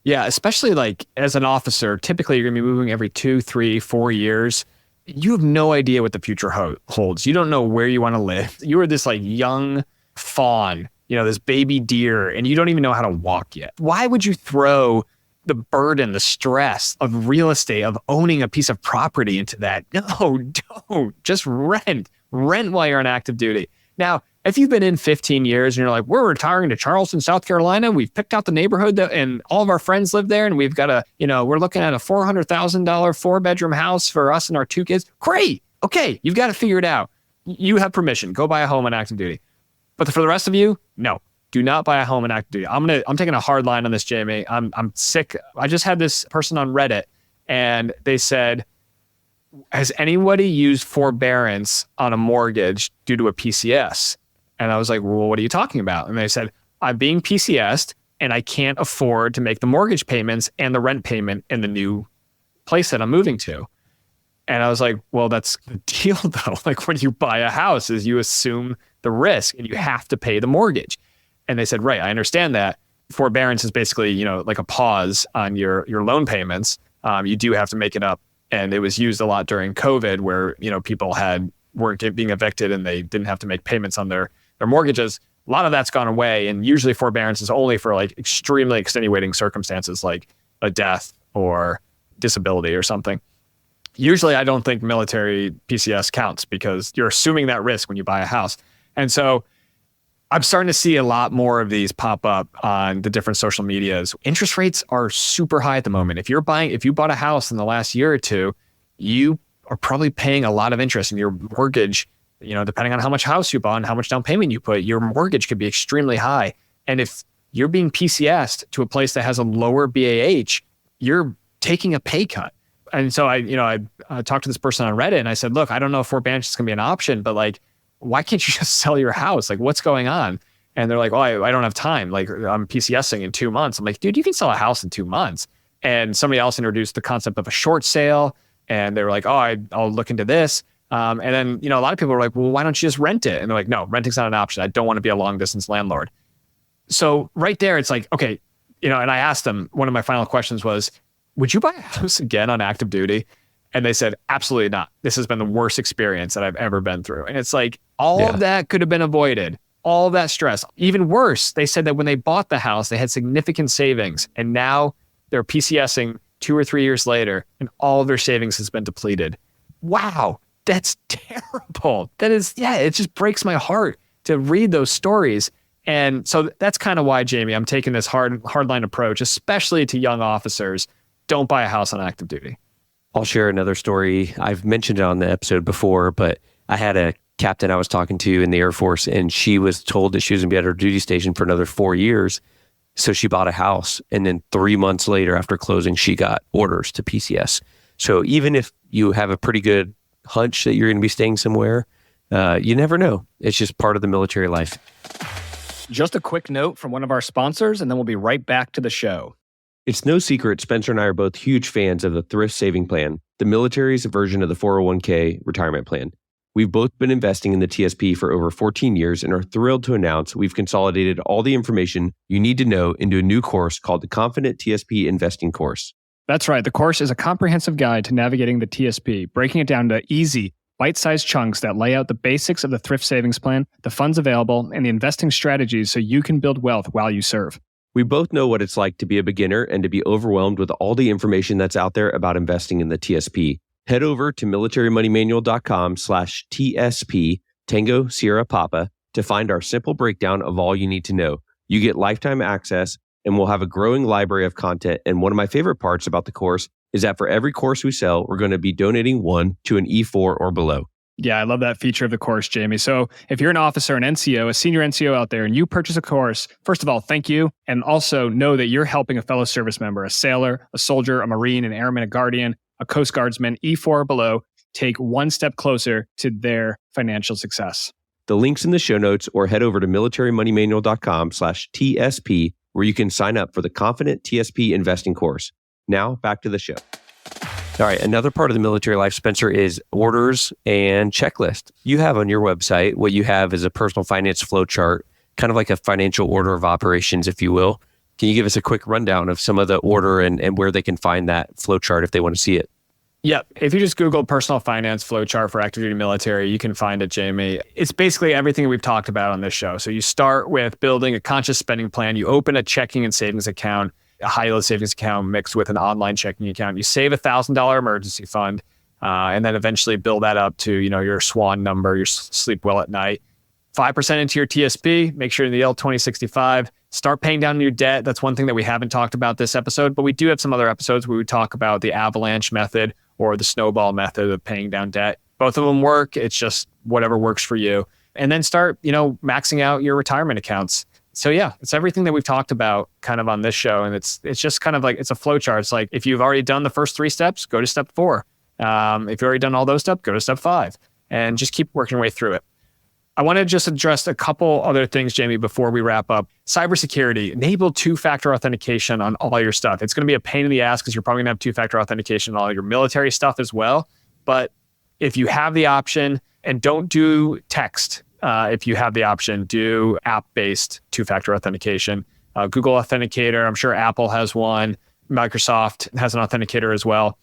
Yeah, especially like as an officer, typically you're going to be moving every 2, 3, 4 years. You have no idea what the future holds. You don't know where you want to live. You are this like young fawn, this baby deer, and you don't even know how to walk yet. Why would you throw the burden, the stress of real estate, of owning a piece of property into that? No, don't. Just rent while you're on active duty. Now, if you've been in 15 years and you're like, we're retiring to Charleston, South Carolina, we've picked out the neighborhood and all of our friends live there, and we've got we're looking at a $400,000 4-bedroom house for us and our 2 kids. Great. Okay. You've got to figure it out. You have permission. Go buy a home on active duty. But for the rest of you, no, do not buy a home on active duty. I'm taking a hard line on this, Jamie. I'm sick. I just had this person on Reddit and they said, has anybody used forbearance on a mortgage due to a PCS? And I was like, well, what are you talking about? And they said, I'm being PCS'd and I can't afford to make the mortgage payments and the rent payment in the new place that I'm moving to. And I was like, well, that's the deal though. Like when you buy a house is you assume the risk and you have to pay the mortgage. And they said, right, I understand that. Forbearance is basically, like a pause on your loan payments. You do have to make it up. And it was used a lot during COVID where, people weren't being evicted and they didn't have to make payments on their mortgages. A lot of that's gone away. And usually forbearance is only for like extremely extenuating circumstances like a death or disability or something. Usually I don't think military PCS counts because you're assuming that risk when you buy a house. And so I'm starting to see a lot more of these pop up on the different social medias. Interest rates are super high at the moment. If you bought a house in the last year or two, you are probably paying a lot of interest in your mortgage. Depending on how much house you bought and how much down payment you put, your mortgage could be extremely high. And if you're being PCS'd to a place that has a lower BAH, you're taking a pay cut. And so I talked to this person on Reddit and I said, look, I don't know if forbearance is going to be an option, but like, why can't you just sell your house? Like, what's going on? And they're like, oh, I don't have time. Like, I'm PCSing in 2 months. I'm like, dude, you can sell a house in 2 months. And somebody else introduced the concept of a short sale. And they were like, oh, I'll look into this. And then, a lot of people are like, well, why don't you just rent it? And they're like, no, renting's not an option. I don't want to be a long distance landlord. So right there, it's like, okay, And I asked them, one of my final questions was, would you buy a house again on active duty? And they said, absolutely not. This has been the worst experience that I've ever been through. And it's like, all of that could have been avoided. All of that stress. Even worse, they said that when they bought the house, they had significant savings. And now they're PCSing 2 or 3 years later, and all of their savings has been depleted. Wow, that's terrible. That is, it just breaks my heart to read those stories. And so that's kind of why, Jamie, I'm taking this hardline approach, especially to young officers. Don't buy a house on active duty. I'll share another story. I've mentioned it on the episode before, but I had a captain I was talking to in the Air Force, and she was told that she was going to be at her duty station for another 4 years. So she bought a house, and then 3 months later after closing, she got orders to PCS. So even if you have a pretty good hunch that you're going to be staying somewhere, you never know. It's just part of the military life. Just a quick note from one of our sponsors, and then we'll be right back to the show. It's no secret Spencer and I are both huge fans of the Thrift Saving Plan, the military's version of the 401k retirement plan. We've both been investing in the TSP for over 14 years and are thrilled to announce we've consolidated all the information you need to know into a new course called the Confident TSP Investing Course. That's right. The course is a comprehensive guide to navigating the TSP, breaking it down to easy, bite-sized chunks that lay out the basics of the thrift savings plan, the funds available, and the investing strategies so you can build wealth while you serve. We both know what it's like to be a beginner and to be overwhelmed with all the information that's out there about investing in the TSP. Head over to militarymoneymanual.com/TSP, Tango Sierra Papa, to find our simple breakdown of all you need to know. You get lifetime access, and we'll have a growing library of content. And one of my favorite parts about the course is that for every course we sell, we're going to be donating one to an E4 or below. Yeah, I love that feature of the course, Jamie. So if you're an officer, an NCO, a senior NCO out there, and you purchase a course, first of all, thank you. And also know that you're helping a fellow service member, a sailor, a soldier, a Marine, an airman, a guardian, a Coast Guardsman, E4 or below, take one step closer to their financial success. The link's in the show notes, or head over to militarymoneymanual.com/TSP, where you can sign up for the Confident TSP Investing course. Now, back to the show. All right, another part of the military life, Spencer, is orders and checklist. You have on your website, what you have is a personal finance flow chart, kind of like a financial order of operations, if you will. Can you give us a quick rundown of some of the order and where they can find that flow chart if they want to see it? Yep. If you just Google personal finance flow chart for active duty military, you can find it, Jamie. It's basically everything we've talked about on this show. So you start with building a conscious spending plan. You open a checking and savings account, a high-yield savings account mixed with an online checking account. You save $1,000 emergency fund, and then eventually build that up to your SWAN number, your sleep well at night. 5% into your TSP, make sure the L2065. Start paying down your debt. That's one thing that we haven't talked about this episode, but we do have some other episodes where we talk about the avalanche method or the snowball method of paying down debt. Both of them work. It's just whatever works for you. And then start, maxing out your retirement accounts. So yeah, it's everything that we've talked about kind of on this show. And it's just kind of like, it's a flow chart. It's like, if you've already done the first 3 steps, go to step 4. If you've already done all those steps, go to step 5 and just keep working your way through it. I want to just address a couple other things, Jamie, before we wrap up. Cybersecurity, enable 2-factor authentication on all your stuff. It's going to be a pain in the ass because you're probably going to have 2-factor authentication on all your military stuff as well. But if you have the option, and don't do text, if you have the option, do app-based 2-factor authentication. Google Authenticator, I'm sure Apple has one. Microsoft has an authenticator as well.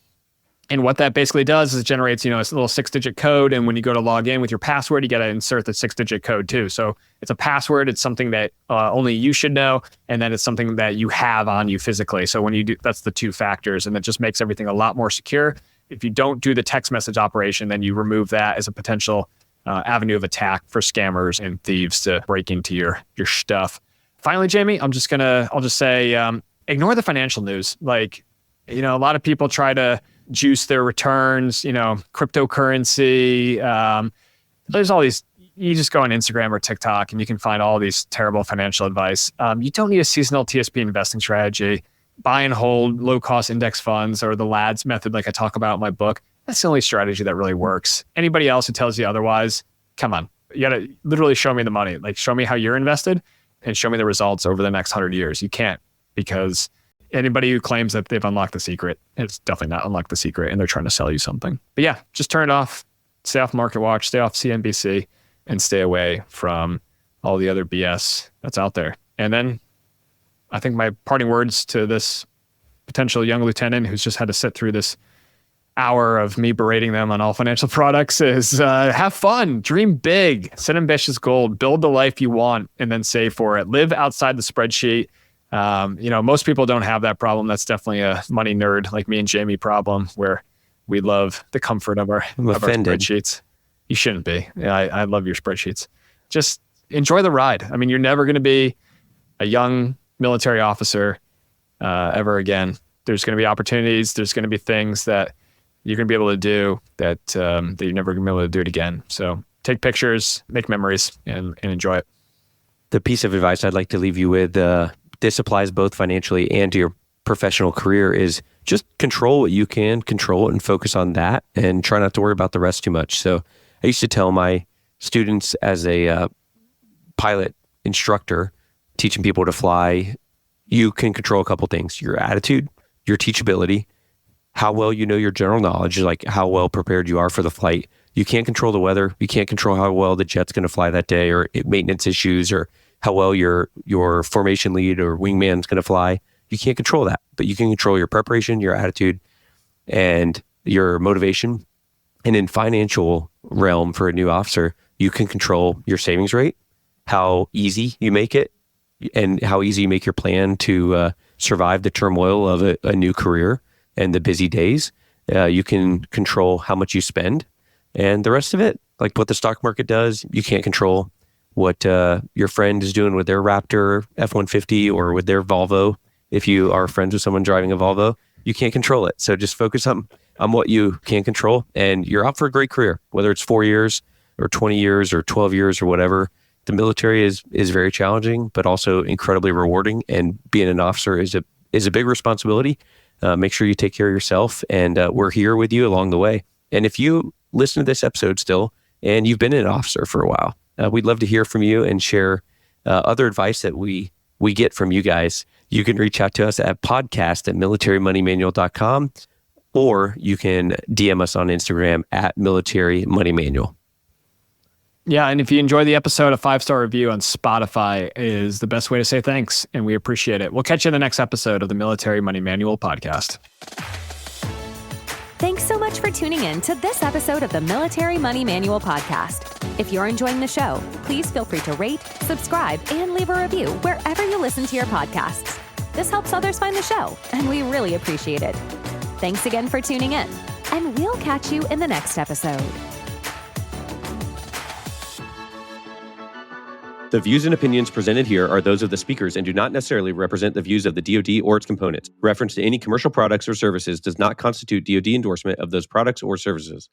And what that basically does is it generates, a little 6-digit code. And when you go to log in with your password, you got to insert the 6-digit code too. So it's a password. It's something that only you should know. And then it's something that you have on you physically. So when you do, that's the 2 factors. And that just makes everything a lot more secure. If you don't do the text message operation, then you remove that as a potential avenue of attack for scammers and thieves to break into your stuff. Finally, Jamie, I'll just say, ignore the financial news. Like, a lot of people try to juice their returns, cryptocurrency. There's all these, you just go on Instagram or TikTok and you can find all these terrible financial advice. You don't need a seasonal TSP investing strategy. Buy and hold low-cost index funds or the LADS method like I talk about in my book. That's the only strategy that really works. Anybody else who tells you otherwise, come on. You got to literally show me the money. Like, show me how you're invested and show me the results over the next 100 years. You can't, because anybody who claims that they've unlocked the secret, it's definitely not unlocked the secret, and they're trying to sell you something. But yeah, just turn it off. Stay off Market Watch, stay off CNBC, and stay away from all the other BS that's out there. And then I think my parting words to this potential young lieutenant who's just had to sit through this hour of me berating them on all financial products is have fun, dream big, set ambitious goals, build the life you want, and then save for it. Live outside the spreadsheet. Most people don't have that problem. That's definitely a money nerd like me and Jamie problem, where we love the comfort of our spreadsheets. You shouldn't be. I love your spreadsheets. Just enjoy the ride. I mean, you're never going to be a young military officer ever again. There's going to be opportunities. There's going to be things that you're going to be able to do that you're never going to be able to do it again. So take pictures, make memories, and enjoy it. The piece of advice I'd like to leave you with, this applies both financially and to your professional career, is just control what you can control and focus on that, and try not to worry about the rest too much. So I used to tell my students as a pilot instructor, teaching people to fly, you can control a couple things: your attitude, your teachability, how well you know your general knowledge, like how well prepared you are for the flight. You can't control the weather. You can't control how well the jet's going to fly that day, or maintenance issues, or how well your formation lead or wingman's going to fly. You can't control that, but you can control your preparation, your attitude, and your motivation. And in financial realm for a new officer, you can control your savings rate, how easy you make it, and how easy you make your plan to survive the turmoil of a new career and the busy days. You can control how much you spend, and the rest of it, like what the stock market does, you can't control. What your friend is doing with their Raptor F-150 or with their Volvo. If you are friends with someone driving a Volvo, you can't control it. So just focus on what you can control, and you're out for a great career, whether it's 4 years or 20 years or 12 years or whatever. The military is very challenging, but also incredibly rewarding. And being an officer is a big responsibility. Make sure you take care of yourself, and we're here with you along the way. And if you listen to this episode still and you've been an officer for a while, we'd love to hear from you and share other advice that we get from you guys. You can reach out to us at podcast@militarymoneymanual.com, or you can DM us on Instagram @militarymoneymanual. Yeah, and if you enjoy the episode, a 5-star review on Spotify is the best way to say thanks, and we appreciate it. We'll catch you in the next episode of the Military Money Manual podcast. Thanks so much for tuning in to this episode of the Military Money Manual podcast. If you're enjoying the show, please feel free to rate, subscribe, and leave a review wherever you listen to your podcasts. This helps others find the show, and we really appreciate it. Thanks again for tuning in, and we'll catch you in the next episode. The views and opinions presented here are those of the speakers and do not necessarily represent the views of the DoD or its components. Reference to any commercial products or services does not constitute DoD endorsement of those products or services.